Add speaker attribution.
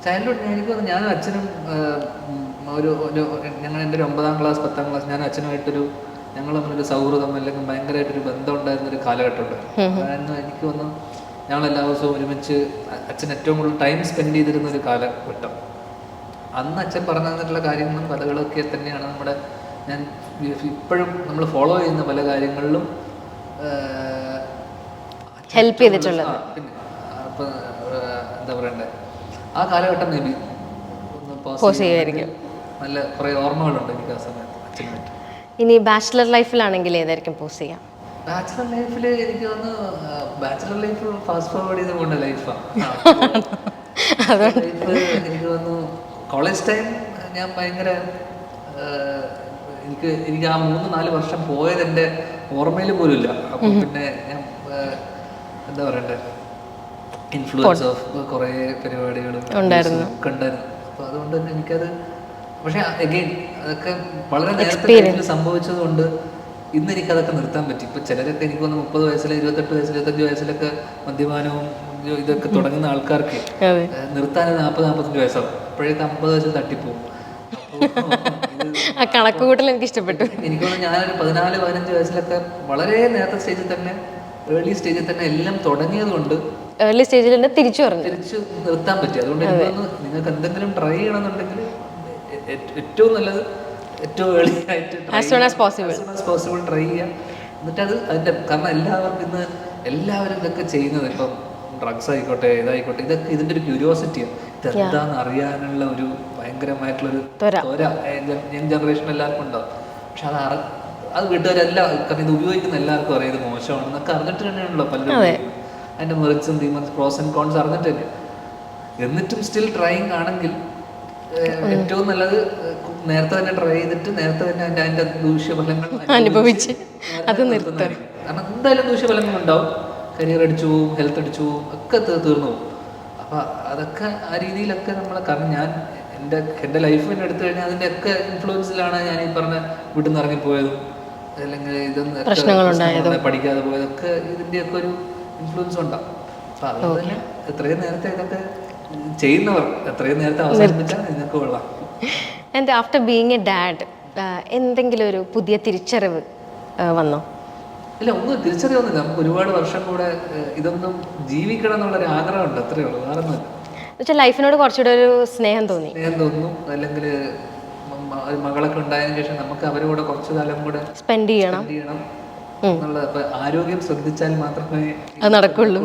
Speaker 1: Childhood എനിക്ക് തോന്നുന്നു ഞാനും അച്ഛനും ഒരു ഞങ്ങൾ എൻ്റെ ഒരു 9ാം ക്ലാസ് 10ാം ക്ലാസ് ഞാൻ അച്ഛനുമായിട്ടൊരു ഞങ്ങൾ തമ്മിലൊരു സൗഹൃദം അല്ലെങ്കിൽ ഭയങ്കരമായിട്ടൊരു ബന്ധം ഉണ്ടായിരുന്നൊരു കാലഘട്ടമുണ്ട്. അതായിരുന്നു എനിക്ക് തോന്നുന്നു ഞങ്ങളെല്ലാ ദിവസവും ഒരുമിച്ച് അച്ഛൻ ഏറ്റവും കൂടുതൽ ടൈം സ്പെൻഡ് ചെയ്തിരുന്ന ഒരു കാലഘട്ടം. അന്ന് അച്ഛൻ പറഞ്ഞു തന്നിട്ടുള്ള കാര്യങ്ങളും കഥകളൊക്കെ തന്നെയാണ് ഞാൻ ഇപ്പോഴും നമ്മൾ ഫോളോ ചെയ്യുന്ന പല കാര്യങ്ങളിലും
Speaker 2: ഹെൽപ്പ് ചെയ്തിട്ടുള്ളത്.
Speaker 1: പിന്നെ അപ്പം എന്താ പറയണ്ടേ, ആ കാലഘട്ടം മേബി ഒന്ന്
Speaker 2: പോസ് ചെയ്യുമായിരിക്കും.
Speaker 1: നല്ല കുറേ ഓർമ്മകളുണ്ട് എനിക്ക് ആ സമയത്ത് അച്ഛനുമായിട്ട്.
Speaker 2: ഇനി ബാച്ചിലർ ലൈഫിലാണെങ്കിൽ ഏതായിരിക്കും പോസ് ചെയ്യാം?
Speaker 1: ബാച്ചിലർ ലൈഫിൽ എനിക്ക് തോന്നുന്നു ബാച്ചിലർ ലൈഫ് ഫാസ്റ്റ് ഫോർവേഡ് ചെയ്ത് പോകേണ്ട ലൈഫാണ്. എനിക്ക് തോന്നുന്നു കോളേജ് ടൈം ഞാൻ ഭയങ്കര എനിക്ക് ആ 3-4 വർഷം പോയത് എൻ്റെ ഓർമ്മയിൽ പോലും ഇല്ല. അപ്പം പിന്നെ ഞാൻ എന്താ പറയണ്ടേ, ഇൻഫ്ലുവൻസ് ഓഫ് കുറേ പരിപാടികളും ഒക്കെ ഉണ്ടായിരുന്നു. അപ്പോൾ അതുകൊണ്ട് തന്നെ എനിക്കത്, പക്ഷേ അഗെയിൻ അതൊക്കെ വളരെ നേരത്തെ സംഭവിച്ചത് കൊണ്ട് ഇന്ന് എനിക്കതൊക്കെ നിർത്താൻ പറ്റി. ഇപ്പം ചിലരൊക്കെ എനിക്ക് തോന്നുന്നു 30 വയസ്സിൽ 28 വയസ്സിൽ 25 വയസ്സിലൊക്കെ മദ്യപാനവും ഇതൊക്കെ തുടങ്ങുന്ന ആൾക്കാർക്ക് നിർത്താൻ 40-45 വയസ്സാവും. അപ്പോഴേക്ക് 50 വയസ്സിൽ തട്ടിപ്പോവും.
Speaker 2: ആ കണക്ക് കൂട്ടൽ എനിക്ക് ഇഷ്ടപ്പെട്ടു.
Speaker 1: എനിക്ക് തോന്നുന്നു ഞാനൊരു 14-15 വയസ്സിലൊക്കെ വളരെ നേരത്തെ സ്റ്റേജിൽ തന്നെ, ഏർലി സ്റ്റേജിൽ തന്നെ എല്ലാം തുടങ്ങിയത് കൊണ്ട്
Speaker 2: ഏർലി സ്റ്റേജിൽ തന്നെ തിരിച്ചു
Speaker 1: നിർത്താൻ പറ്റി. അതുകൊണ്ട് എനിക്ക് തോന്നുന്നു നിങ്ങൾക്ക് എന്തെങ്കിലും ട്രൈ ചെയ്യണമെന്നുണ്ടെങ്കിൽ ഏറ്റവും നല്ലത് ഏറ്റവും ഏർലി ആയിട്ട്
Speaker 2: as soon as possible
Speaker 1: try ചെയ്യാം. എന്നിട്ട് അതിൻ്റെ കാരണം എല്ലാവരും ഇതൊക്കെ ചെയ്യുന്നത്, ഇപ്പം ഡ്രഗ്സ് ആയിക്കോട്ടെ ഇതായിക്കോട്ടെ, ഇതൊക്കെ ഇതിൻ്റെ ഒരു ക്യൂരിയോസിറ്റിയാണ്. ഇതെന്താന്ന് അറിയാനുള്ള ഒരു ഭയങ്കരമായിട്ടുള്ളൊരു ത്വര യങ് ജനറേഷൻ എല്ലാവർക്കും ഉണ്ടാവും. പക്ഷെ അത് വീട്ടുകാരെല്ലാം, കാരണം ഇത് ഉപയോഗിക്കുന്ന എല്ലാവർക്കും അറിയാം ഇത് മോശമാണെന്നൊക്കെ അറിഞ്ഞിട്ട് തന്നെയാണല്ലോ പലരും അതിൻ്റെ മെറിറ്റ്സും പ്രോസ് ആൻഡ് കോൺസ് അറിഞ്ഞിട്ട് തന്നെ. എന്നിട്ടും സ്റ്റിൽ ട്രൈയിങ് ആണെങ്കിൽ ഏറ്റവും നല്ലത് നേരത്തെ തന്നെ ട്രൈ ചെയ്തിട്ട് നേരത്തെ തന്നെ അതിൻ്റെ ദൂഷ്യഫലങ്ങൾ
Speaker 2: അനുഭവിച്ച് അത് നിർത്തും.
Speaker 1: കാരണം എന്തായാലും ദൂഷ്യഫലങ്ങൾ ഉണ്ടാവും. കരിയർ അടിച്ചു പോവും, ഹെൽത്ത് അടിച്ചു പോവും, ഒക്കെ തീർന്നു പോകും. അപ്പം അതൊക്കെ ആ രീതിയിലൊക്കെ കാരണം ഞാൻ എൻ്റെ ലൈഫ് തന്നെ എടുത്തു കഴിഞ്ഞാൽ അതിൻ്റെ ഒക്കെ ഇൻഫ്ലുവൻസിലാണ് ഞാൻ ഈ പറഞ്ഞ വീട്ടിൽ നിന്ന് ഇറങ്ങിപ്പോയതും അല്ലെങ്കിൽ ഇതൊന്നും പഠിക്കാതെ പോയതൊക്കെ ഇതിൻ്റെയൊക്കെ ഒരു ഇൻഫ്ലുവൻസ് ഉണ്ടാവും. അപ്പം അതുകൊണ്ട് തന്നെ എത്രയും നേരത്തെ ഇതൊക്കെ ചെയ്യുന്നവർ എത്രയും നേരത്തെ അവസാനിപ്പിച്ചാൽ നിങ്ങൾക്ക് കൊള്ളാം.
Speaker 2: And after being A dad എന്തെങ്കിലും ഒരു പുതിയ തിരിച്ചറിവ് വന്നോ?
Speaker 1: ഇല്ല, ഒന്നും തിരിച്ചറിയൊന്നുമില്ല. നമുക്ക് ഒരുപാട് വർഷം കൂടെ ഇതൊന്നും ജീവിക്കണം എന്നുള്ളൊരു ആഗ്രഹമുണ്ട്, അത്രയേ ഉള്ളൂ. വേറെ ഒന്നുമില്ല.
Speaker 2: ലൈഫിനോട് കുറച്ചുകൂടെ ഒരു സ്നേഹം തോന്നുന്നു.
Speaker 1: അല്ലെങ്കിൽ മകളൊക്കെ ഉണ്ടായതിനു ശേഷം നമുക്ക് അവരുടെ കൂടെ കുറച്ചു കാലം കൂടെ സ്പെൻഡ് ചെയ്യണം എന്നുള്ള. ആരോഗ്യം ശ്രദ്ധിച്ചാൽ മാത്രമേ അത് നടക്കുള്ളൂ.